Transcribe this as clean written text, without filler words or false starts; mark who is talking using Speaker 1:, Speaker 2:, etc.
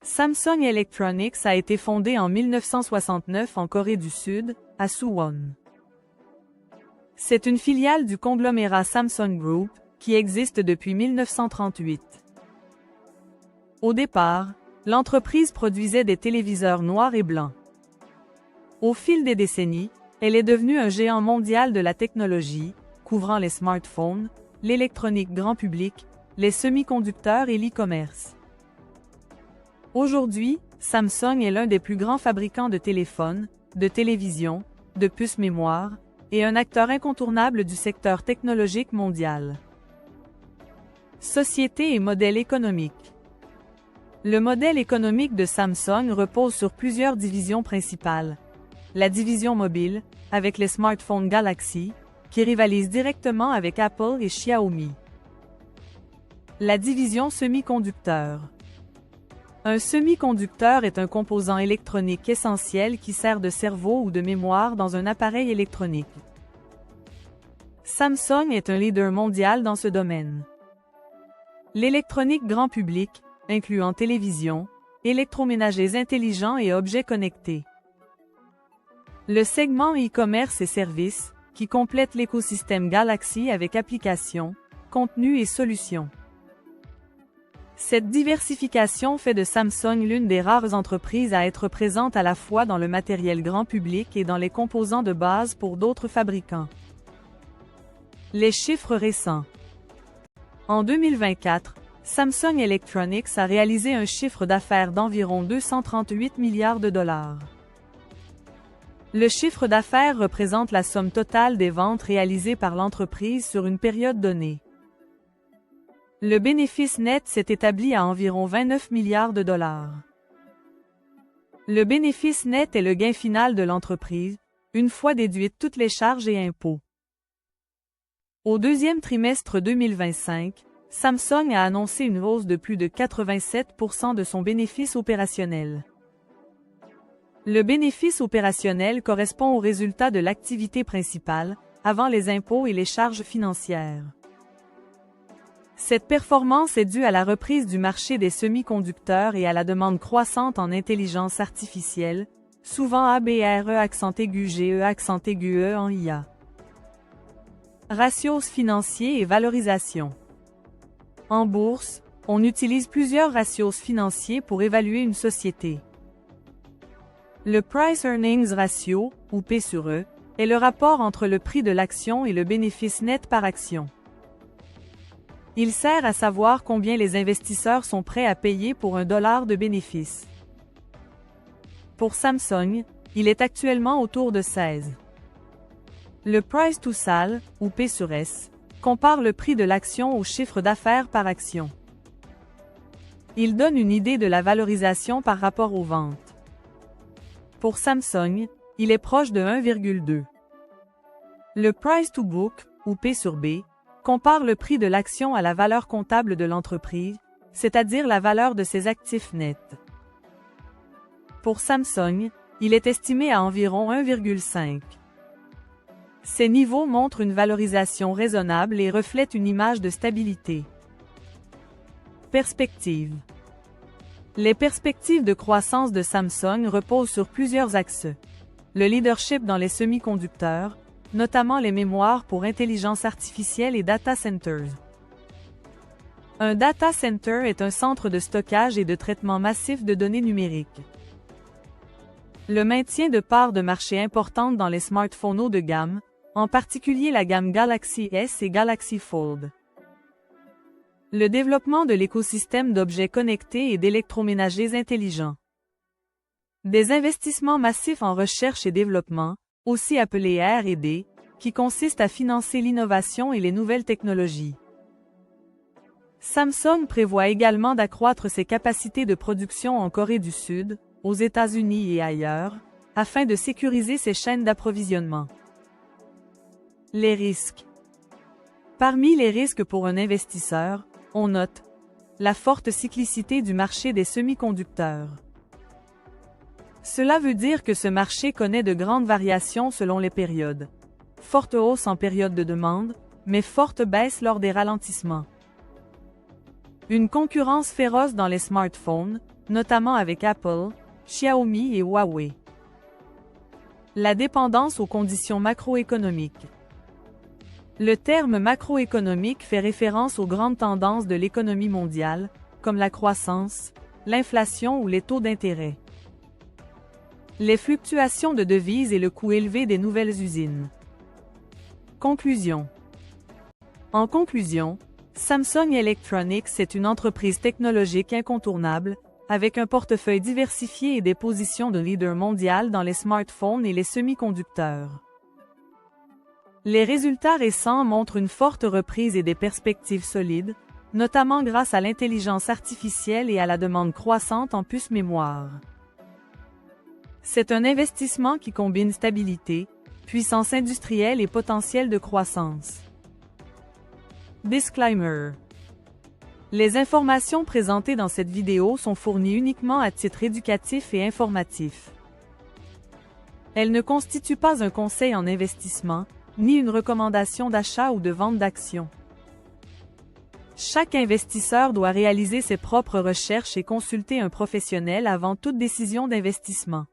Speaker 1: Samsung Electronics a été fondé en 1969 en Corée du Sud, à Suwon. C'est une filiale du conglomérat Samsung Group, qui existe depuis 1938. Au départ, l'entreprise produisait des téléviseurs noirs et blancs. Au fil des décennies, elle est devenue un géant mondial de la technologie, couvrant les smartphones, l'électronique grand public, les semi-conducteurs et l'e-commerce. Aujourd'hui, Samsung est l'un des plus grands fabricants de téléphones, de télévisions, de puces mémoire, et un acteur incontournable du secteur technologique mondial. Société et modèle économique. Le modèle économique de Samsung repose sur plusieurs divisions principales. La division mobile, avec les smartphones Galaxy, qui rivalisent directement avec Apple et Xiaomi. La division semi-conducteur. Un semi-conducteur est un composant électronique essentiel qui sert de cerveau ou de mémoire dans un appareil électronique. Samsung est un leader mondial dans ce domaine. L'électronique grand public, incluant télévision, électroménagers intelligents et objets connectés. Le segment e-commerce et services, qui complète l'écosystème Galaxy avec applications, contenus et solutions. Cette diversification fait de Samsung l'une des rares entreprises à être présente à la fois dans le matériel grand public et dans les composants de base pour d'autres fabricants. Les chiffres récents. En 2024, Samsung Electronics a réalisé un chiffre d'affaires d'environ 238 milliards de dollars. Le chiffre d'affaires représente la somme totale des ventes réalisées par l'entreprise sur une période donnée. Le bénéfice net s'est établi à environ 29 milliards de dollars. Le bénéfice net est le gain final de l'entreprise, une fois déduites toutes les charges et impôts. Au deuxième trimestre 2025, Samsung a annoncé une hausse de plus de 87% de son bénéfice opérationnel. Le bénéfice opérationnel correspond au résultat de l'activité principale, avant les impôts et les charges financières. Cette performance est due à la reprise du marché des semi-conducteurs et à la demande croissante en intelligence artificielle, souvent ABRE en IA. Ratios financiers et valorisation. En bourse, on utilise plusieurs ratios financiers pour évaluer une société. Le Price-Earnings Ratio, ou P sur E, est le rapport entre le prix de l'action et le bénéfice net par action. Il sert à savoir combien les investisseurs sont prêts à payer pour $1 de bénéfice. Pour Samsung, il est actuellement autour de 16. Le Price to Sales, ou P sur S, compare le prix de l'action au chiffre d'affaires par action. Il donne une idée de la valorisation par rapport aux ventes. Pour Samsung, il est proche de 1,2. Le Price to Book, ou P sur B, compare le prix de l'action à la valeur comptable de l'entreprise, c'est-à-dire la valeur de ses actifs nets. Pour Samsung, il est estimé à environ 1,5. Ces niveaux montrent une valorisation raisonnable et reflètent une image de stabilité. Perspectives. Les perspectives de croissance de Samsung reposent sur plusieurs axes. Le leadership dans les semi-conducteurs, notamment les mémoires pour intelligence artificielle et data centers. Un data center est un centre de stockage et de traitement massif de données numériques. Le maintien de parts de marché importantes dans les smartphones haut de gamme, en particulier la gamme Galaxy S et Galaxy Fold. Le développement de l'écosystème d'objets connectés et d'électroménagers intelligents. Des investissements massifs en recherche et développement, aussi appelés R&D, qui consistent à financer l'innovation et les nouvelles technologies. Samsung prévoit également d'accroître ses capacités de production en Corée du Sud, aux États-Unis et ailleurs, afin de sécuriser ses chaînes d'approvisionnement. Les risques. Parmi les risques pour un investisseur, on note la forte cyclicité du marché des semi-conducteurs. Cela veut dire que ce marché connaît de grandes variations selon les périodes. Forte hausse en période de demande, mais forte baisse lors des ralentissements. Une concurrence féroce dans les smartphones, notamment avec Apple, Xiaomi et Huawei. La dépendance aux conditions macroéconomiques. Le terme macroéconomique fait référence aux grandes tendances de l'économie mondiale, comme la croissance, l'inflation ou les taux d'intérêt. Les fluctuations de devises et le coût élevé des nouvelles usines. Conclusion. En conclusion, Samsung Electronics est une entreprise technologique incontournable, avec un portefeuille diversifié et des positions de leader mondial dans les smartphones et les semi-conducteurs. Les résultats récents montrent une forte reprise et des perspectives solides, notamment grâce à l'intelligence artificielle et à la demande croissante en puces mémoire. C'est un investissement qui combine stabilité, puissance industrielle et potentiel de croissance. Disclaimer. Les informations présentées dans cette vidéo sont fournies uniquement à titre éducatif et informatif. Elles ne constituent pas un conseil en investissement, ni une recommandation d'achat ou de vente d'actions. Chaque investisseur doit réaliser ses propres recherches et consulter un professionnel avant toute décision d'investissement.